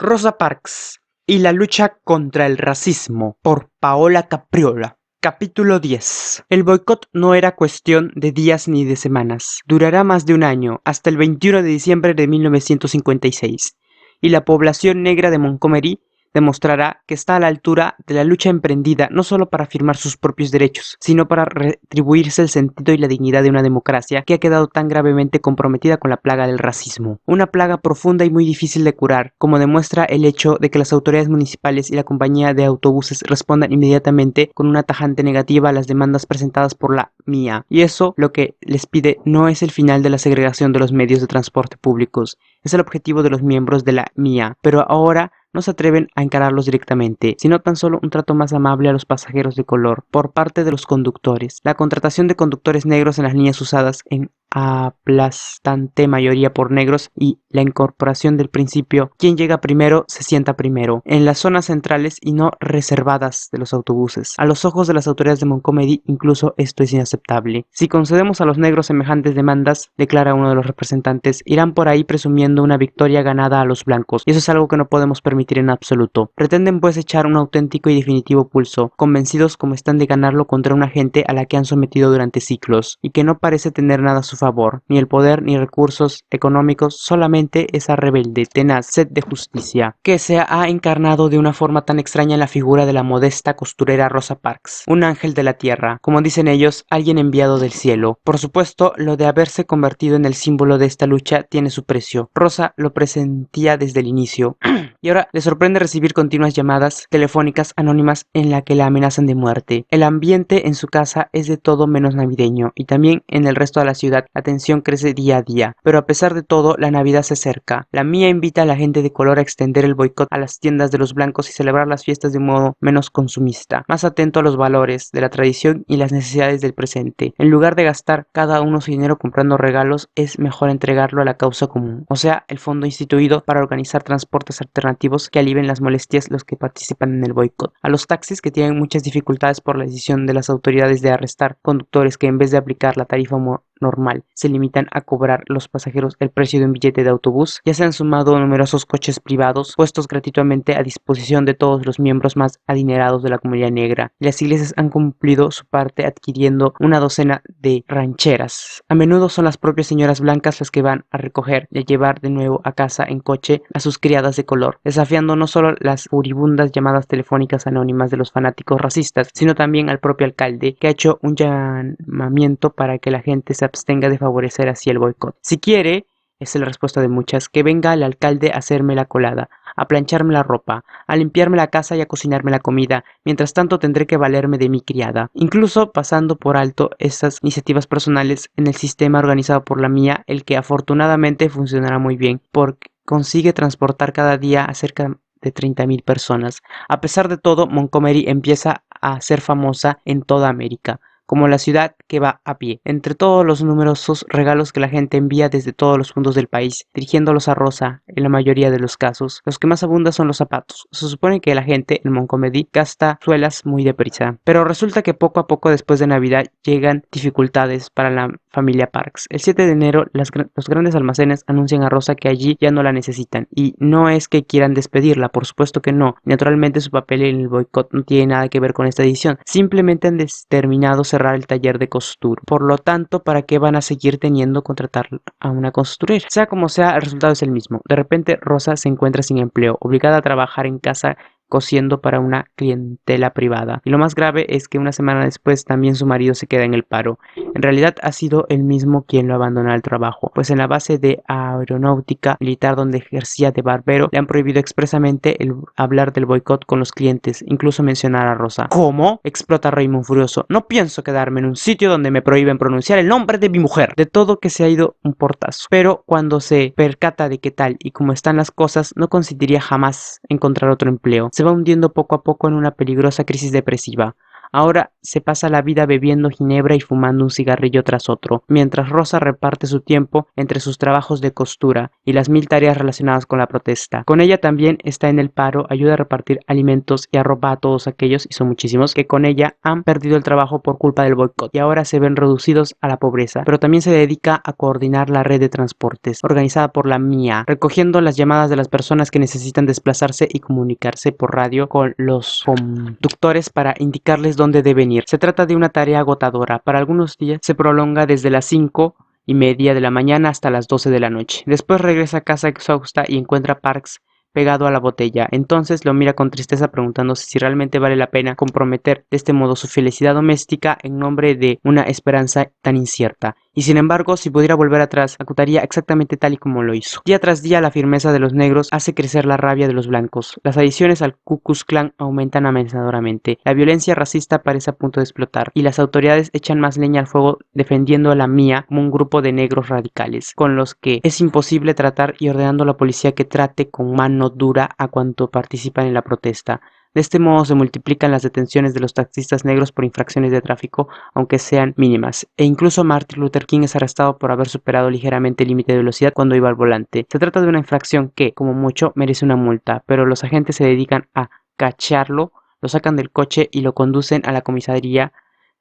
Rosa Parks y la lucha contra el racismo, por Paola Capriola. Capítulo 10. El boicot no era cuestión de días ni de semanas. Durará más de un año, hasta el 21 de diciembre de 1956, y la población negra de Montgomery demostrará que está a la altura de la lucha emprendida no solo para afirmar sus propios derechos, sino para retribuirse el sentido y la dignidad de una democracia que ha quedado tan gravemente comprometida con la plaga del racismo. Una plaga profunda y muy difícil de curar, como demuestra el hecho de que las autoridades municipales y la compañía de autobuses respondan inmediatamente con una tajante negativa a las demandas presentadas por la MIA. Y eso lo que les pide no es el final de la segregación de los medios de transporte públicos, es el objetivo de los miembros de la MIA, pero ahora no se atreven a encararlos directamente, sino tan solo un trato más amable a los pasajeros de color por parte de los conductores. La contratación de conductores negros en las líneas usadas en aplastante mayoría por negros y la incorporación del principio quien llega primero se sienta primero en las zonas centrales y no reservadas de los autobuses. A los ojos de las autoridades de Montgomery incluso esto es inaceptable. Si concedemos a los negros semejantes demandas, declara uno de los representantes, irán por ahí presumiendo una victoria ganada a los blancos, y eso es algo que no podemos permitir en absoluto. Pretenden pues echar un auténtico y definitivo pulso, convencidos como están de ganarlo contra una gente a la que han sometido durante siglos, y que no parece tener nada a su favor, ni el poder ni recursos económicos, solamente esa rebelde, tenaz sed de justicia, que se ha encarnado de una forma tan extraña en la figura de la modesta costurera Rosa Parks, un ángel de la tierra, como dicen ellos, alguien enviado del cielo. Por supuesto, lo de haberse convertido en el símbolo de esta lucha tiene su precio. Rosa lo presentía desde el inicio, y ahora le sorprende recibir continuas llamadas telefónicas anónimas en la que la amenazan de muerte. El ambiente en su casa es de todo menos navideño, y también en el resto de la ciudad la tensión crece día a día, pero a pesar de todo la Navidad se acerca. La MIA invita a la gente de color a extender el boicot a las tiendas de los blancos y celebrar las fiestas de un modo menos consumista, más atento a los valores de la tradición y las necesidades del presente. En lugar de gastar cada uno su dinero comprando regalos, es mejor entregarlo a la causa común, o sea, el fondo instituido para organizar transportes alternativos que alivien las molestias los que participan en el boicot. A los taxis que tienen muchas dificultades por la decisión de las autoridades de arrestar conductores que en vez de aplicar la tarifa normal se limitan a cobrar los pasajeros el precio de un billete de autobús, ya se han sumado numerosos coches privados puestos gratuitamente a disposición de todos los miembros más adinerados de la comunidad negra, y las iglesias han cumplido su parte adquiriendo una docena de rancheras. A menudo son las propias señoras blancas las que van a recoger y a llevar de nuevo a casa en coche a sus criadas de color, desafiando no solo las furibundas llamadas telefónicas anónimas de los fanáticos racistas, sino también al propio alcalde, que ha hecho un llamamiento para que la gente se abstenga de favorecer así el boicot. Si quiere, es la respuesta de muchas, que venga el alcalde a hacerme la colada, a plancharme la ropa, a limpiarme la casa y a cocinarme la comida. Mientras tanto tendré que valerme de mi criada. Incluso pasando por alto estas iniciativas personales en el sistema organizado por la MIA, el que afortunadamente funcionará muy bien, porque consigue transportar cada día a cerca de 30,000 personas. A pesar de todo, Montgomery empieza a ser famosa en toda América como la ciudad que va a pie, entre todos los numerosos regalos que la gente envía desde todos los puntos del país, dirigiéndolos a Rosa en la mayoría de los casos. Los que más abundan son los zapatos. Se supone que la gente en Montgomery gasta suelas muy deprisa, pero resulta que poco a poco después de Navidad llegan dificultades para la familia Parks. El 7 de enero los grandes almacenes anuncian a Rosa que allí ya no la necesitan, y no es que quieran despedirla, por supuesto que no. Naturalmente su papel en el boicot no tiene nada que ver con esta decisión, simplemente han determinado cerrar el taller de costura. Por lo tanto, ¿para qué van a seguir teniendo contratar a una costurera? Sea como sea, el resultado es el mismo. De repente, Rosa se encuentra sin empleo, obligada a trabajar en casa cosiendo para una clientela privada. Y lo más grave es que una semana después también su marido se queda en el paro. En realidad ha sido él mismo quien lo abandona al trabajo, pues en la base de aeronáutica militar donde ejercía de barbero le han prohibido expresamente el hablar del boicot con los clientes, incluso mencionar a Rosa. ¿Cómo?, explota Raymond furioso. No pienso quedarme en un sitio donde me prohíben pronunciar el nombre de mi mujer. De todo que se ha ido un portazo. Pero cuando se percata de qué tal y cómo están las cosas, no consideraría jamás encontrar otro empleo. Se va hundiendo poco a poco en una peligrosa crisis depresiva. Ahora se pasa la vida bebiendo ginebra y fumando un cigarrillo tras otro, mientras Rosa reparte su tiempo entre sus trabajos de costura y las 1000 tareas relacionadas con la protesta. Con ella también está en el paro, ayuda a repartir alimentos y arropa a todos aquellos, y son muchísimos, que con ella han perdido el trabajo por culpa del boicot y ahora se ven reducidos a la pobreza. Pero también se dedica a coordinar la red de transportes, organizada por la MIA, recogiendo las llamadas de las personas que necesitan desplazarse y comunicarse por radio con los conductores para indicarles dónde deben ir. Se trata de una tarea agotadora. Para algunos días se prolonga desde las 5:30 de la mañana hasta las 12 de la noche. Después regresa a casa exhausta y encuentra a Parks pegado a la botella. Entonces lo mira con tristeza preguntándose si realmente vale la pena comprometer de este modo su felicidad doméstica en nombre de una esperanza tan incierta. Y sin embargo, si pudiera volver atrás, actuaría exactamente tal y como lo hizo. Día tras día, la firmeza de los negros hace crecer la rabia de los blancos. Las adiciones al Ku Klux Klan aumentan amenazadoramente. La violencia racista parece a punto de explotar, y las autoridades echan más leña al fuego defendiendo a la MIA como un grupo de negros radicales, con los que es imposible tratar, y ordenando a la policía que trate con mano dura a cuanto participan en la protesta. De este modo se multiplican las detenciones de los taxistas negros por infracciones de tráfico, aunque sean mínimas, e incluso Martin Luther King es arrestado por haber superado ligeramente el límite de velocidad cuando iba al volante. Se trata de una infracción que, como mucho, merece una multa, pero los agentes se dedican a cacharlo, lo sacan del coche y lo conducen a la comisaría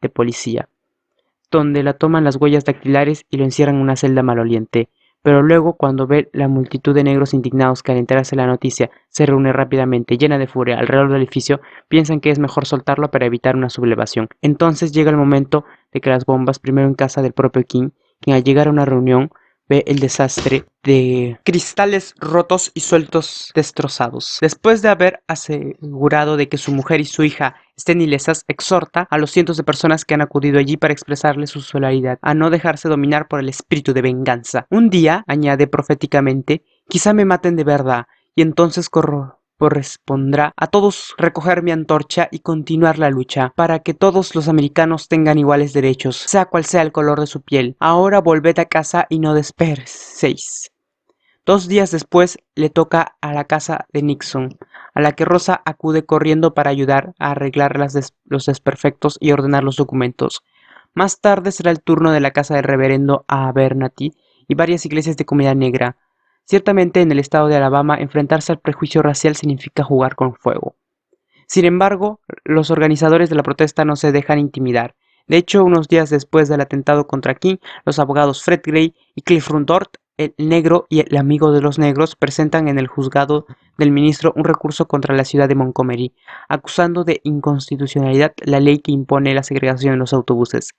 de policía, donde la toman las huellas dactilares y lo encierran en una celda maloliente. Pero luego, cuando ve la multitud de negros indignados que al enterarse de la noticia se reúne rápidamente, llena de furia, alrededor del edificio, piensan que es mejor soltarlo para evitar una sublevación. Entonces llega el momento de que las bombas, primero en casa del propio King, quien al llegar a una reunión ve el desastre de cristales rotos y sueltos destrozados. Después de haber asegurado de que su mujer y su hija estén ilesas, exhorta a los cientos de personas que han acudido allí para expresarle su solidaridad a no dejarse dominar por el espíritu de venganza. Un día, añade proféticamente, quizá me maten de verdad, y entonces correspondrá a todos recoger mi antorcha y continuar la lucha para que todos los americanos tengan iguales derechos, sea cual sea el color de su piel. Ahora volved a casa y no desperséis. 2 días después le toca a la casa de Nixon, a la que Rosa acude corriendo para ayudar a arreglar los desperfectos y ordenar los documentos. Más tarde será el turno de la casa del reverendo Abernathy y varias iglesias de comunidad negra. Ciertamente en el estado de Alabama enfrentarse al prejuicio racial significa jugar con fuego. Sin embargo, los organizadores de la protesta no se dejan intimidar. De hecho, unos días después del atentado contra King, los abogados Fred Gray y Cliff Rundort, el negro y el amigo de los negros, presentan en el juzgado del ministro un recurso contra la ciudad de Montgomery, acusando de inconstitucionalidad la ley que impone la segregación en los autobuses.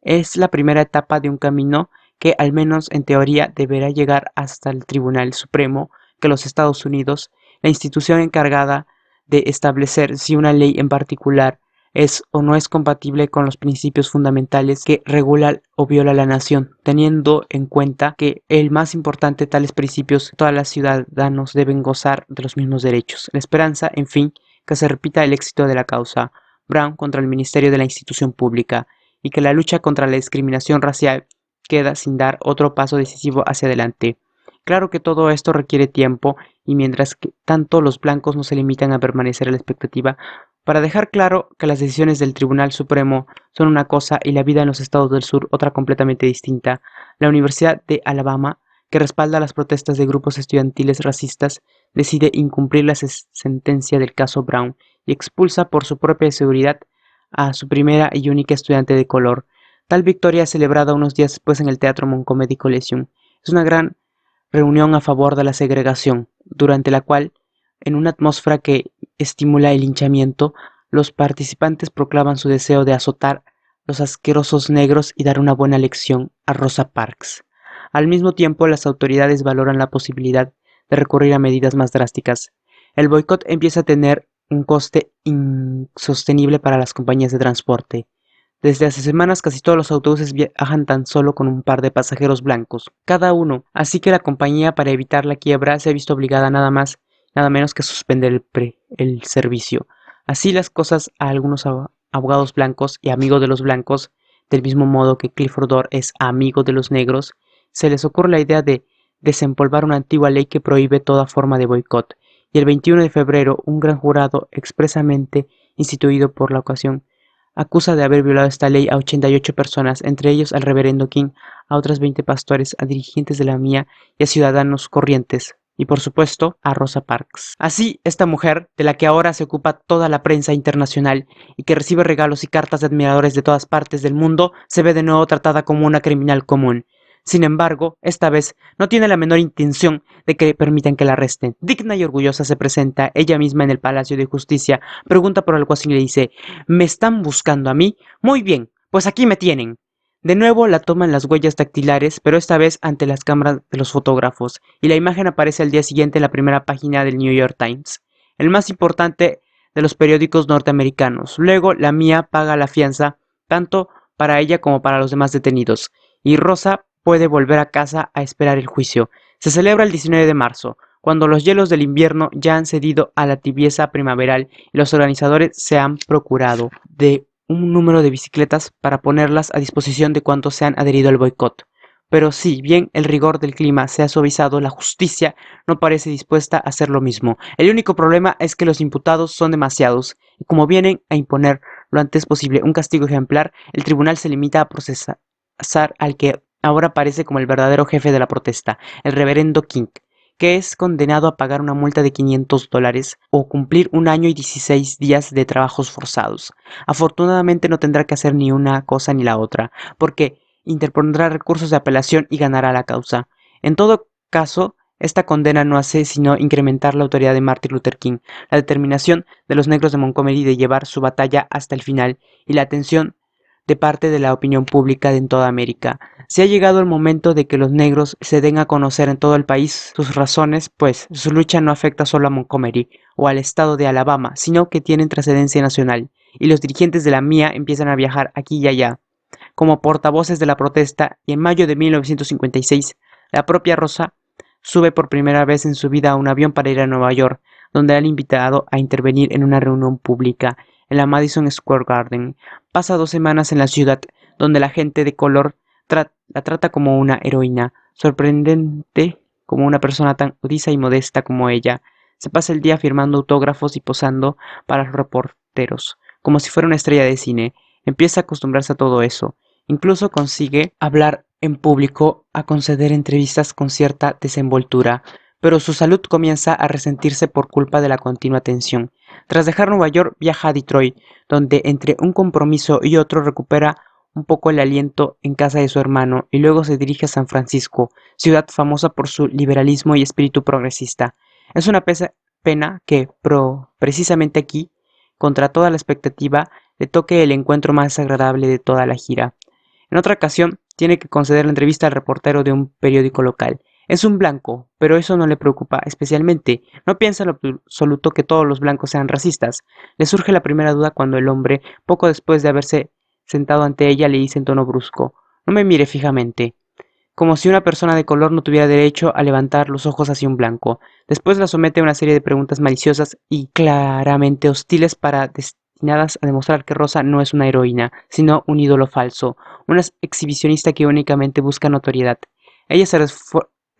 Es la primera etapa de un camino que, al menos en teoría, deberá llegar hasta el Tribunal Supremo que los Estados Unidos, la institución encargada de establecer si una ley en particular es o no es compatible con los principios fundamentales que regula o viola la nación, teniendo en cuenta que el más importante de tales principios, todos los ciudadanos deben gozar de los mismos derechos. La esperanza, en fin, que se repita el éxito de la causa Brown contra el Ministerio de la Institución Pública, y que la lucha contra la discriminación racial queda sin dar otro paso decisivo hacia adelante. Claro que todo esto requiere tiempo, y mientras que tanto los blancos no se limitan a permanecer a la expectativa, para dejar claro que las decisiones del Tribunal Supremo son una cosa y la vida en los estados del sur otra completamente distinta, la Universidad de Alabama, que respalda las protestas de grupos estudiantiles racistas, decide incumplir la sentencia del caso Brown y expulsa por su propia seguridad a su primera y única estudiante de color. Tal victoria es celebrada unos días después en el Teatro Montgomery Coliseum. Es una gran reunión a favor de la segregación, durante la cual, en una atmósfera que estimula el linchamiento, los participantes proclaman su deseo de azotar los asquerosos negros y dar una buena lección a Rosa Parks. Al mismo tiempo, las autoridades valoran la posibilidad de recurrir a medidas más drásticas. El boicot empieza a tener un coste insostenible para las compañías de transporte. Desde hace semanas casi todos los autobuses viajan tan solo con un par de pasajeros blancos, cada uno, así que la compañía, para evitar la quiebra, se ha visto obligada nada menos que a suspender el servicio. Así las cosas, a algunos abogados blancos y amigos de los blancos, del mismo modo que Clifford Orr es amigo de los negros, se les ocurre la idea de desempolvar una antigua ley que prohíbe toda forma de boicot, y el 21 de febrero un gran jurado expresamente instituido por la ocasión acusa de haber violado esta ley a 88 personas, entre ellos al reverendo King, a otras 20 pastores, a dirigentes de la MIA y a ciudadanos corrientes. Y por supuesto, a Rosa Parks. Así, esta mujer, de la que ahora se ocupa toda la prensa internacional y que recibe regalos y cartas de admiradores de todas partes del mundo, se ve de nuevo tratada como una criminal común. Sin embargo, esta vez no tiene la menor intención de que permitan que la arresten. Digna y orgullosa se presenta ella misma en el Palacio de Justicia, pregunta por el alguacil y le dice: ¿me están buscando a mí? Muy bien, pues aquí me tienen. De nuevo la toman las huellas dactilares, pero esta vez ante las cámaras de los fotógrafos, y la imagen aparece al día siguiente en la primera página del New York Times, el más importante de los periódicos norteamericanos. Luego la MIA paga la fianza, tanto para ella como para los demás detenidos, y Rosa puede volver a casa a esperar el juicio. Se celebra el 19 de marzo, cuando los hielos del invierno ya han cedido a la tibieza primaveral y los organizadores se han procurado de un número de bicicletas para ponerlas a disposición de cuantos se han adherido al boicot. Pero si bien el rigor del clima se ha suavizado, la justicia no parece dispuesta a hacer lo mismo. El único problema es que los imputados son demasiados, y como vienen a imponer lo antes posible un castigo ejemplar, el tribunal se limita a procesar al que ahora parece como el verdadero jefe de la protesta, el reverendo King, que es condenado a pagar una multa de $500 o cumplir 1 año y 16 días de trabajos forzados. Afortunadamente no tendrá que hacer ni una cosa ni la otra, porque interpondrá recursos de apelación y ganará la causa. En todo caso, esta condena no hace sino incrementar la autoridad de Martin Luther King, la determinación de los negros de Montgomery de llevar su batalla hasta el final y la atención de parte de la opinión pública en toda América. Se ha llegado el momento de que los negros se den a conocer en todo el país sus razones, pues su lucha no afecta solo a Montgomery o al estado de Alabama, sino que tienen trascendencia nacional, y los dirigentes de la MIA empiezan a viajar aquí y allá como portavoces de la protesta, y en mayo de 1956, la propia Rosa sube por primera vez en su vida a un avión para ir a Nueva York, donde la han invitado a intervenir en una reunión pública en la Madison Square Garden. Pasa 2 semanas en la ciudad, donde la gente de color la trata como una heroína, sorprendente como una persona tan odiosa y modesta como ella. Se pasa el día firmando autógrafos y posando para los reporteros, como si fuera una estrella de cine. Empieza a acostumbrarse a todo eso. Incluso consigue hablar en público, a conceder entrevistas con cierta desenvoltura, pero su salud comienza a resentirse por culpa de la continua tensión. Tras dejar Nueva York, viaja a Detroit, donde entre un compromiso y otro recupera un poco el aliento en casa de su hermano, y luego se dirige a San Francisco, ciudad famosa por su liberalismo y espíritu progresista. Es una pena que, precisamente aquí, contra toda la expectativa, le toque el encuentro más agradable de toda la gira. En otra ocasión, tiene que conceder la entrevista al reportero de un periódico local. Es un blanco, pero eso no le preocupa especialmente. No piensa en lo absoluto que todos los blancos sean racistas. Le surge la primera duda cuando el hombre, poco después de haberse sentado ante ella, le dice en tono brusco: no me mire fijamente, como si una persona de color no tuviera derecho a levantar los ojos hacia un blanco. Después la somete a una serie de preguntas maliciosas y claramente hostiles destinadas a demostrar que Rosa no es una heroína, sino un ídolo falso, una exhibicionista que únicamente busca notoriedad. Ella se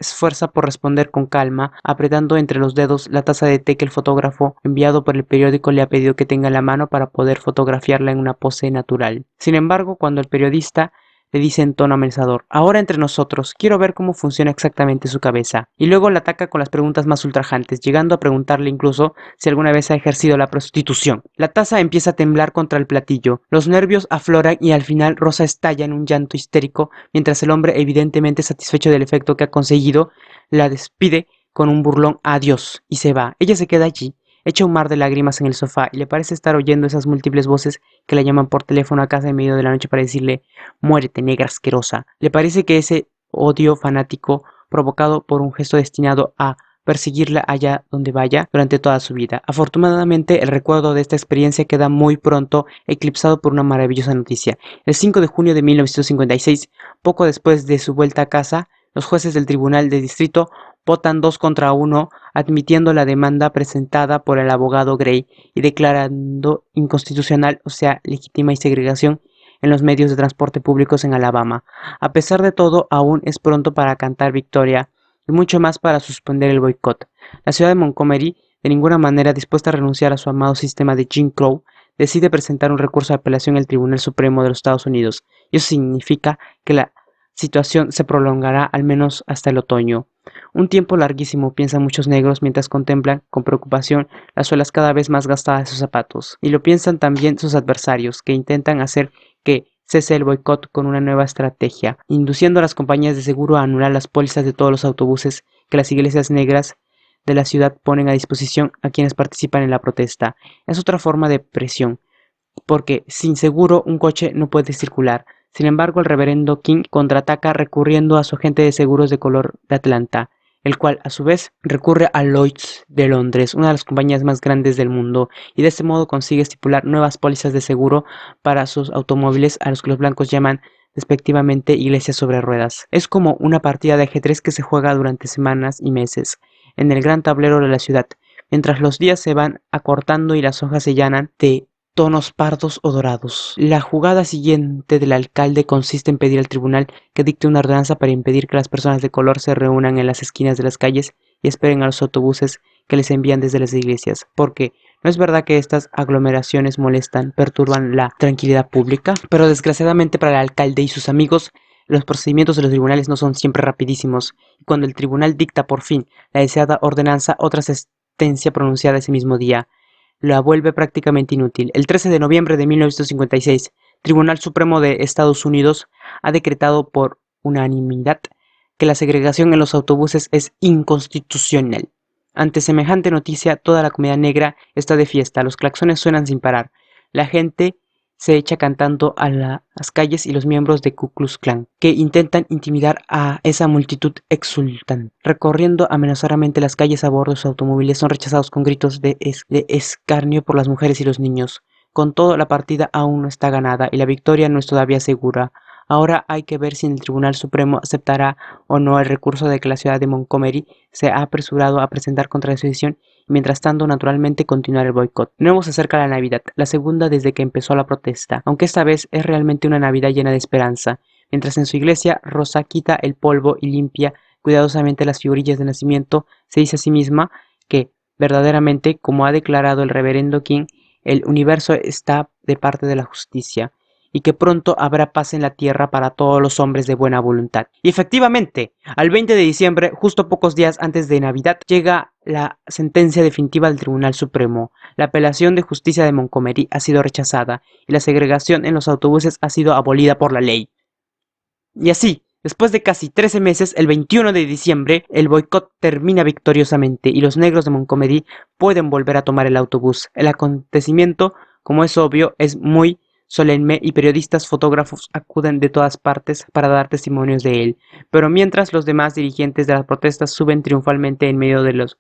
esfuerza por responder con calma, apretando entre los dedos la taza de té que el fotógrafo enviado por el periódico le ha pedido que tenga en la mano para poder fotografiarla en una pose natural. Sin embargo, cuando el periodista le dice en tono amenazador: ahora entre nosotros, quiero ver cómo funciona exactamente su cabeza, y luego la ataca con las preguntas más ultrajantes, llegando a preguntarle incluso si alguna vez ha ejercido la prostitución. La taza empieza a temblar contra el platillo, los nervios afloran y al final Rosa estalla en un llanto histérico, mientras el hombre, evidentemente satisfecho del efecto que ha conseguido, la despide con un burlón adiós y se va. Ella se queda allí, echa un mar de lágrimas en el sofá, y le parece estar oyendo esas múltiples voces que la llaman por teléfono a casa en medio de la noche para decirle: muérete, negra asquerosa. Le parece que ese odio fanático, provocado por un gesto destinado a perseguirla allá donde vaya durante toda su vida. Afortunadamente, el recuerdo de esta experiencia queda muy pronto eclipsado por una maravillosa noticia. El 5 de junio de 1956, poco después de su vuelta a casa, los jueces del Tribunal de Distrito votan 2 contra 1, admitiendo la demanda presentada por el abogado Gray y declarando inconstitucional, o sea, legítima y segregación en los medios de transporte públicos en Alabama. A pesar de todo, aún es pronto para cantar victoria y mucho más para suspender el boicot. La ciudad de Montgomery, de ninguna manera dispuesta a renunciar a su amado sistema de Jim Crow, decide presentar un recurso de apelación al Tribunal Supremo de los Estados Unidos, y eso significa que la situación se prolongará al menos hasta el otoño. Un tiempo larguísimo, piensan muchos negros mientras contemplan con preocupación las suelas cada vez más gastadas de sus zapatos. Y lo piensan también sus adversarios, que intentan hacer que cese el boicot con una nueva estrategia, induciendo a las compañías de seguro a anular las pólizas de todos los autobuses que las iglesias negras de la ciudad ponen a disposición a quienes participan en la protesta. Es otra forma de presión, porque sin seguro un coche no puede circular. Sin embargo, el reverendo King contraataca recurriendo a su agente de seguros de color de Atlanta, el cual a su vez recurre a Lloyd's de Londres, una de las compañías más grandes del mundo, y de este modo consigue estipular nuevas pólizas de seguro para sus automóviles, a los que los blancos llaman despectivamente iglesias sobre ruedas. Es como una partida de ajedrez que se juega durante semanas y meses en el gran tablero de la ciudad, mientras los días se van acortando y las hojas se llenan de tonos pardos o dorados. La jugada siguiente del alcalde consiste en pedir al tribunal que dicte una ordenanza para impedir que las personas de color se reúnan en las esquinas de las calles y esperen a los autobuses que les envían desde las iglesias, porque no es verdad que estas aglomeraciones molestan, perturban la tranquilidad pública, pero desgraciadamente para el alcalde y sus amigos los procedimientos de los tribunales no son siempre rapidísimos, y cuando el tribunal dicta por fin la deseada ordenanza, otra sentencia pronunciada ese mismo día la vuelve prácticamente inútil. El 13 de noviembre de 1956, Tribunal Supremo de Estados Unidos ha decretado por unanimidad que la segregación en los autobuses es inconstitucional. Ante semejante noticia, toda la comunidad negra está de fiesta, los claxones suenan sin parar, la gente se echa cantando a las calles y los miembros de Ku Klux Klan, que intentan intimidar a esa multitud exultan. Recorriendo amenazadoramente las calles a bordo de sus automóviles, son rechazados con gritos de escarnio por las mujeres y los niños. Con todo, la partida aún no está ganada y la victoria no es todavía segura. Ahora hay que ver si el Tribunal Supremo aceptará o no el recurso de que la ciudad de Montgomery se ha apresurado a presentar contra la decisión. Mientras tanto, naturalmente, continuar el boicot. De nuevo se acerca la Navidad, la segunda desde que empezó la protesta, aunque esta vez es realmente una Navidad llena de esperanza. Mientras en su iglesia Rosa quita el polvo y limpia cuidadosamente las figurillas de nacimiento, se dice a sí misma que, verdaderamente, como ha declarado el reverendo King, el universo está de parte de la justicia, y que pronto habrá paz en la tierra para todos los hombres de buena voluntad. Y efectivamente, al 20 de diciembre, justo pocos días antes de Navidad, llega la sentencia definitiva del Tribunal Supremo. La apelación de justicia de Montgomery ha sido rechazada y la segregación en los autobuses ha sido abolida por la ley. Y así, después de casi 13 meses, el 21 de diciembre, el boicot termina victoriosamente y los negros de Montgomery pueden volver a tomar el autobús. El acontecimiento, como es obvio, es muy solemne y periodistas, fotógrafos acuden de todas partes para dar testimonios de él. Pero mientras los demás dirigentes de las protestas suben triunfalmente en medio de los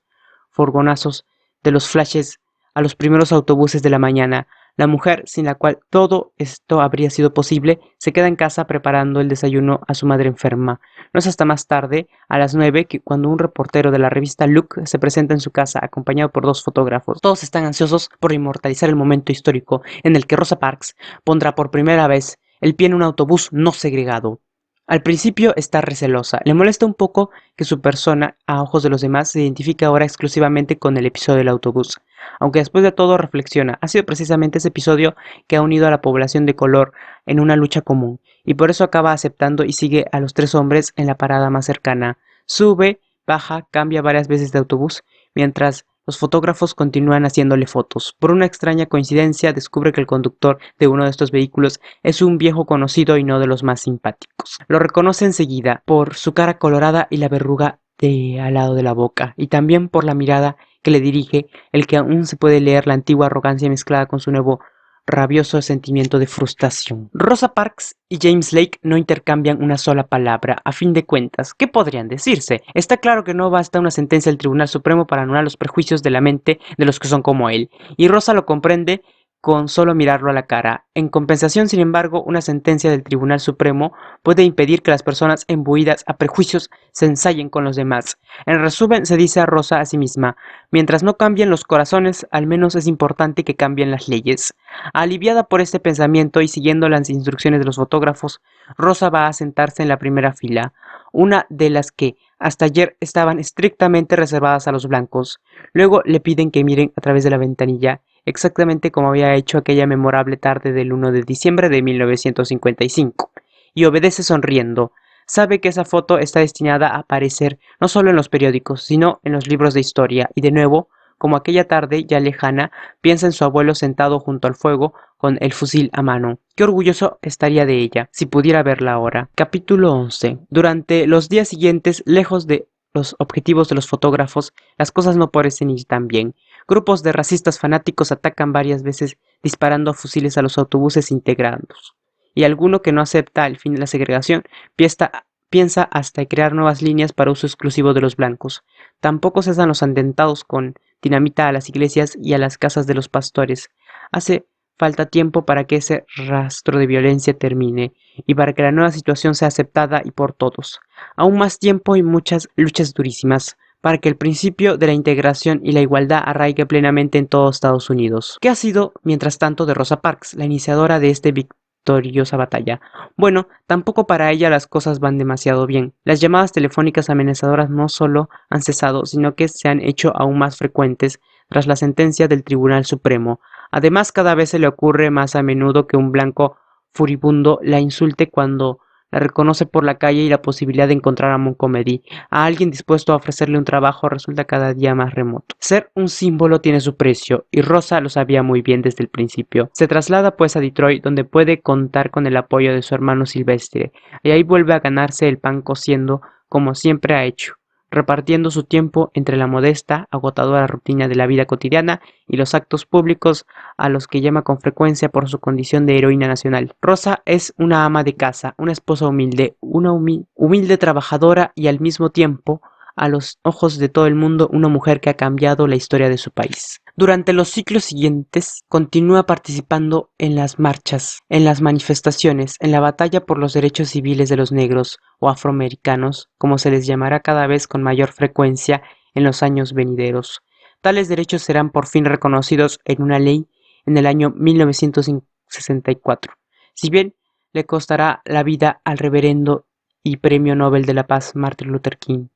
furgonazos, de los flashes, a los primeros autobuses de la mañana, la mujer, sin la cual todo esto habría sido posible, se queda en casa preparando el desayuno a su madre enferma. No es hasta más tarde, a las 9, que cuando un reportero de la revista Look se presenta en su casa acompañado por dos fotógrafos. Todos están ansiosos por inmortalizar el momento histórico en el que Rosa Parks pondrá por primera vez el pie en un autobús no segregado. Al principio está recelosa, le molesta un poco que su persona, a ojos de los demás, se identifique ahora exclusivamente con el episodio del autobús. Aunque después de todo reflexiona, ha sido precisamente ese episodio que ha unido a la población de color en una lucha común, y por eso acaba aceptando y sigue a los tres hombres en la parada más cercana. Sube, baja, cambia varias veces de autobús, mientras los fotógrafos continúan haciéndole fotos. Por una extraña coincidencia, descubre que el conductor de uno de estos vehículos es un viejo conocido y no de los más simpáticos. Lo reconoce enseguida por su cara colorada y la verruga al lado de la boca, y también por la mirada que le dirige, el que aún se puede leer la antigua arrogancia mezclada con su nuevo rabioso sentimiento de frustración. Rosa Parks y James Lake no intercambian una sola palabra. A fin de cuentas, ¿qué podrían decirse? Está claro que no basta una sentencia del Tribunal Supremo para anular los prejuicios de la mente de los que son como él, y Rosa lo comprende con solo mirarlo a la cara. En compensación, sin embargo, una sentencia del Tribunal Supremo puede impedir que las personas imbuidas a prejuicios se ensayen con los demás. En resumen, se dice a Rosa a sí misma: mientras no cambien los corazones, al menos es importante que cambien las leyes. Aliviada por este pensamiento y siguiendo las instrucciones de los fotógrafos, Rosa va a sentarse en la primera fila, una de las que hasta ayer estaban estrictamente reservadas a los blancos. Luego le piden que miren a través de la ventanilla. exactamente como había hecho aquella memorable tarde del 1 de diciembre de 1955, y obedece sonriendo. Sabe que esa foto está destinada a aparecer no solo en los periódicos, sino en los libros de historia, y de nuevo, como aquella tarde ya lejana, piensa en su abuelo sentado junto al fuego con el fusil a mano. Qué orgulloso estaría de ella si pudiera verla ahora. Capítulo 11. Durante los días siguientes, lejos de los objetivos de los fotógrafos, las cosas no parecen ir tan bien. Grupos de racistas fanáticos atacan varias veces disparando fusiles a los autobuses integrados. Y alguno que no acepta el fin de la segregación piensa hasta crear nuevas líneas para uso exclusivo de los blancos. Tampoco cesan los atentados con dinamita a las iglesias y a las casas de los pastores. Hace falta tiempo para que ese rastro de violencia termine y para que la nueva situación sea aceptada y por todos. Aún más tiempo y muchas luchas durísimas para que el principio de la integración y la igualdad arraigue plenamente en todo Estados Unidos. ¿Qué ha sido, mientras tanto, de Rosa Parks, la iniciadora de esta victoriosa batalla? Bueno, tampoco para ella las cosas van demasiado bien. Las llamadas telefónicas amenazadoras no solo han cesado, sino que se han hecho aún más frecuentes tras la sentencia del Tribunal Supremo. Además, cada vez se le ocurre más a menudo que un blanco furibundo la insulte cuando la reconoce por la calle, y la posibilidad de encontrar a Montgomery, a alguien dispuesto a ofrecerle un trabajo, resulta cada día más remoto. Ser un símbolo tiene su precio, y Rosa lo sabía muy bien desde el principio. Se traslada pues a Detroit, donde puede contar con el apoyo de su hermano Silvestre, y ahí vuelve a ganarse el pan cociendo como siempre ha hecho, repartiendo su tiempo entre la modesta, agotadora rutina de la vida cotidiana y los actos públicos a los que llama con frecuencia por su condición de heroína nacional. Rosa es una ama de casa, una esposa humilde, una humilde trabajadora y al mismo tiempo, a los ojos de todo el mundo, una mujer que ha cambiado la historia de su país. Durante los siglos siguientes, continúa participando en las marchas, en las manifestaciones, en la batalla por los derechos civiles de los negros o afroamericanos, como se les llamará cada vez con mayor frecuencia en los años venideros. Tales derechos serán por fin reconocidos en una ley en el año 1964, si bien le costará la vida al reverendo y Premio Nobel de la Paz Martin Luther King,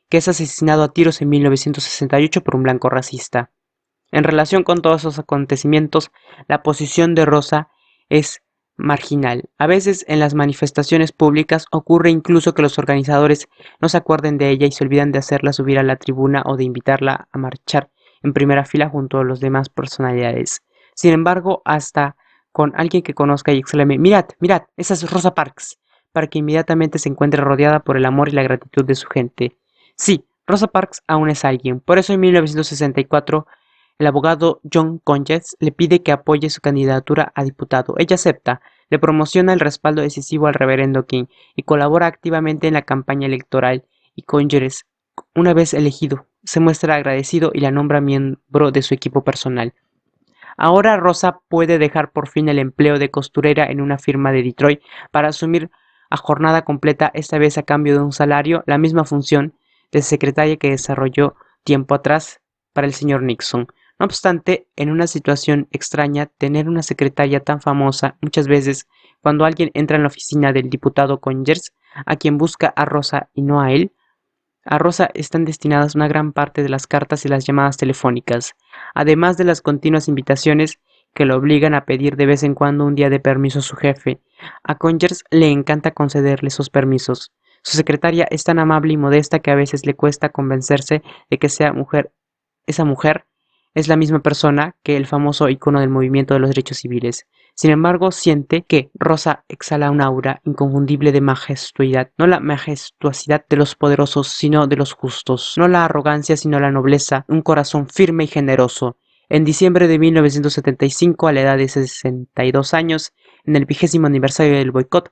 que es asesinado a tiros en 1968 por un blanco racista. En relación con todos esos acontecimientos, la posición de Rosa es marginal. A veces en las manifestaciones públicas ocurre incluso que los organizadores no se acuerden de ella y se olvidan de hacerla subir a la tribuna o de invitarla a marchar en primera fila junto a las demás personalidades. Sin embargo, hasta con alguien que conozca y exclame: mirad, mirad, esa es Rosa Parks, para que inmediatamente se encuentre rodeada por el amor y la gratitud de su gente. Sí, Rosa Parks aún es alguien. Por eso en 1964 el abogado John Conyers le pide que apoye su candidatura a diputado. Ella acepta, le promociona el respaldo decisivo al reverendo King y colabora activamente en la campaña electoral, y Conyers, una vez elegido, se muestra agradecido y la nombra miembro de su equipo personal. Ahora Rosa puede dejar por fin el empleo de costurera en una firma de Detroit para asumir a jornada completa, esta vez a cambio de un salario, la misma función de secretaria que desarrolló tiempo atrás para el señor Nixon. No obstante, en una situación extraña, tener una secretaria tan famosa, muchas veces, cuando alguien entra en la oficina del diputado Conyers, a quien busca a Rosa y no a él, a Rosa están destinadas una gran parte de las cartas y las llamadas telefónicas, además de las continuas invitaciones que lo obligan a pedir de vez en cuando un día de permiso a su jefe. A Conyers le encanta concederle esos permisos. Su secretaria es tan amable y modesta que a veces le cuesta convencerse de que esa mujer es la misma persona que el famoso icono del movimiento de los derechos civiles. Sin embargo, siente que Rosa exhala un aura inconfundible de majestuosidad, no la majestuosidad de los poderosos, sino de los justos, no la arrogancia, sino la nobleza, un corazón firme y generoso. En diciembre de 1975, a la edad de 62 años, en el 20º aniversario del boicot,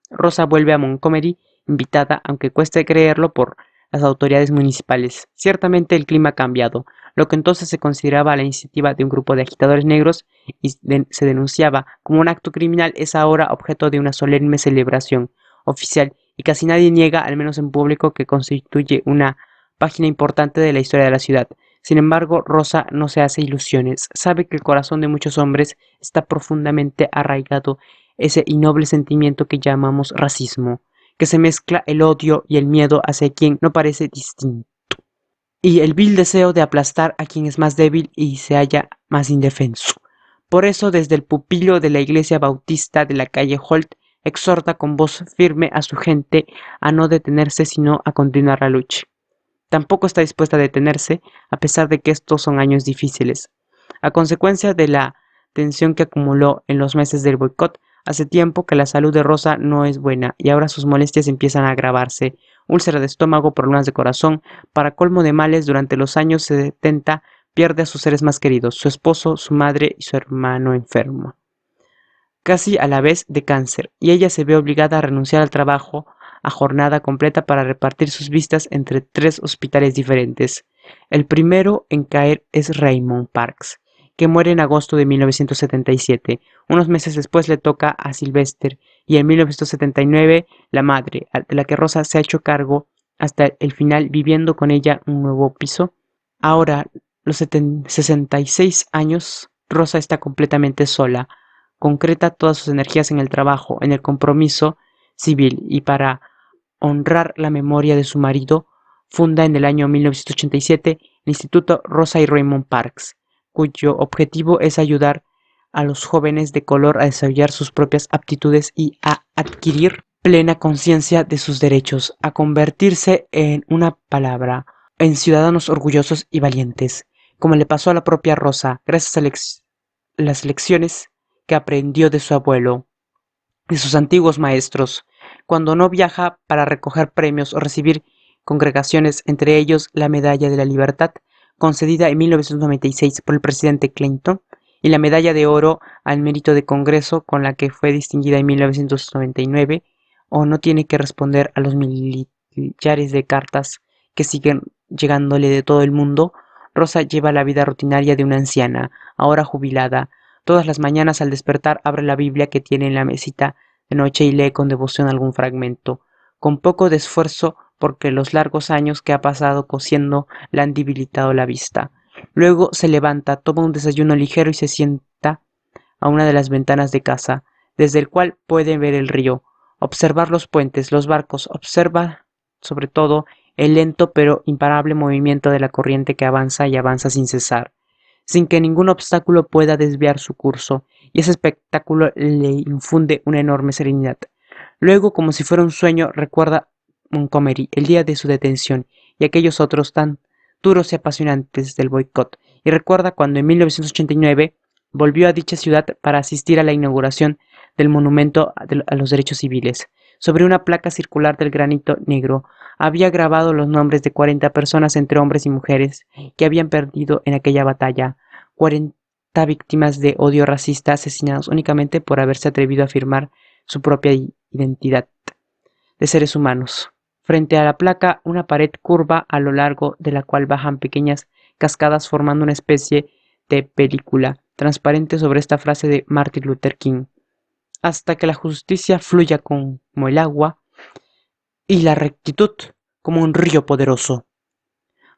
Rosa vuelve a Montgomery, invitada, aunque cueste creerlo, por las autoridades municipales. Ciertamente el clima ha cambiado. Lo que entonces se consideraba la iniciativa de un grupo de agitadores negros y se denunciaba como un acto criminal es ahora objeto de una solemne celebración oficial, y casi nadie niega, al menos en público, que constituye una página importante de la historia de la ciudad. Sin embargo, Rosa no se hace ilusiones. Sabe que el corazón de muchos hombres está profundamente arraigado ese innoble sentimiento que llamamos racismo, que se mezcla el odio y el miedo hacia quien no parece distinto. y el vil deseo de aplastar a quien es más débil y se halla más indefenso. Por eso, desde el pupilo de la iglesia bautista de la calle Holt, exhorta con voz firme a su gente a no detenerse, sino a continuar la lucha. Tampoco está dispuesta a detenerse, a pesar de que estos son años difíciles. A consecuencia de la tensión que acumuló en los meses del boicot, hace tiempo que la salud de Rosa no es buena y ahora sus molestias empiezan a agravarse. Úlcera de estómago, problemas de corazón. Para colmo de males, durante los años 70 pierde a sus seres más queridos, su esposo, su madre y su hermano enfermo, casi a la vez de cáncer, y ella se ve obligada a renunciar al trabajo a jornada completa para repartir sus vistas entre 3 hospitales diferentes. El primero en caer es Raymond Parks, que muere en agosto de 1977. Unos meses después le toca a Sylvester, y en 1979 la madre, de la que Rosa se ha hecho cargo hasta el final, viviendo con ella un nuevo piso. Ahora, los 66 años, Rosa está completamente sola. Concreta todas sus energías en el trabajo, en el compromiso civil, y para honrar la memoria de su marido, funda en el año 1987 el Instituto Rosa y Raymond Parks, cuyo objetivo es ayudar a los jóvenes de color a desarrollar sus propias aptitudes y a adquirir plena conciencia de sus derechos, a convertirse en una palabra, en ciudadanos orgullosos y valientes, como le pasó a la propia Rosa, gracias a las lecciones que aprendió de su abuelo, de sus antiguos maestros, cuando no viaja para recoger premios o recibir congregaciones, entre ellos la Medalla de la Libertad, concedida en 1996 por el presidente Clinton, y la Medalla de Oro al Mérito de Congreso, con la que fue distinguida en 1999, o no tiene que responder a los millares de cartas que siguen llegándole de todo el mundo. Rosa lleva la vida rutinaria de una anciana, ahora jubilada. Todas las mañanas al despertar abre la Biblia que tiene en la mesita de noche y lee con devoción algún fragmento, con poco de esfuerzo porque los largos años que ha pasado cosiendo le han debilitado la vista. Luego se levanta, toma un desayuno ligero y se sienta a una de las ventanas de casa, desde el cual puede ver el río, observar los puentes, los barcos, observa sobre todo el lento pero imparable movimiento de la corriente que avanza y avanza sin cesar, sin que ningún obstáculo pueda desviar su curso, y ese espectáculo le infunde una enorme serenidad. Luego, como si fuera un sueño, recuerda Montgomery, el día de su detención, y aquellos otros tan duros y apasionantes del boicot, y recuerda cuando en 1989 volvió a dicha ciudad para asistir a la inauguración del monumento a los derechos civiles. Sobre una placa circular del granito negro había grabado los nombres de 40 personas entre hombres y mujeres que habían perdido en aquella batalla, 40 víctimas de odio racista asesinados únicamente por haberse atrevido a afirmar su propia identidad de seres humanos. Frente a la placa, una pared curva a lo largo de la cual bajan pequeñas cascadas formando una especie de película transparente sobre esta frase de Martin Luther King: hasta que la justicia fluya como el agua y la rectitud como un río poderoso.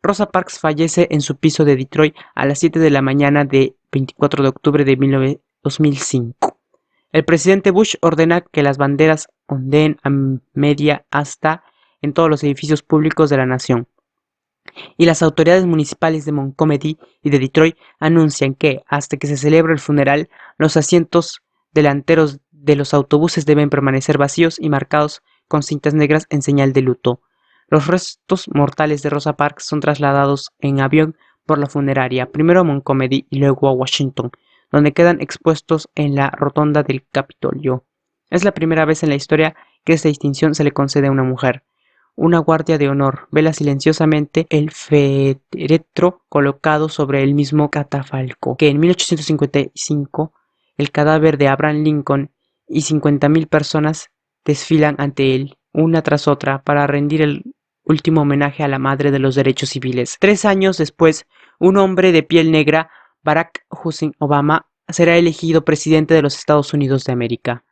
Rosa Parks fallece en su piso de Detroit a las 7 de la mañana de 24 de octubre de 2005. El presidente Bush ordena que las banderas ondeen a media asta en todos los edificios públicos de la nación, y las autoridades municipales de Montgomery y de Detroit anuncian que, hasta que se celebre el funeral, los asientos delanteros de los autobuses deben permanecer vacíos y marcados con cintas negras en señal de luto. Los restos mortales de Rosa Parks son trasladados en avión por la funeraria, primero a Montgomery y luego a Washington, donde quedan expuestos en la rotonda del Capitolio. Es la primera vez en la historia que esta distinción se le concede a una mujer. Una guardia de honor vela silenciosamente el féretro colocado sobre el mismo catafalco que en 1855 el cadáver de Abraham Lincoln y 50.000 personas desfilan ante él, una tras otra, para rendir el último homenaje a la madre de los derechos civiles. 3 años después, un hombre de piel negra, Barack Hussein Obama, será elegido presidente de los Estados Unidos de América.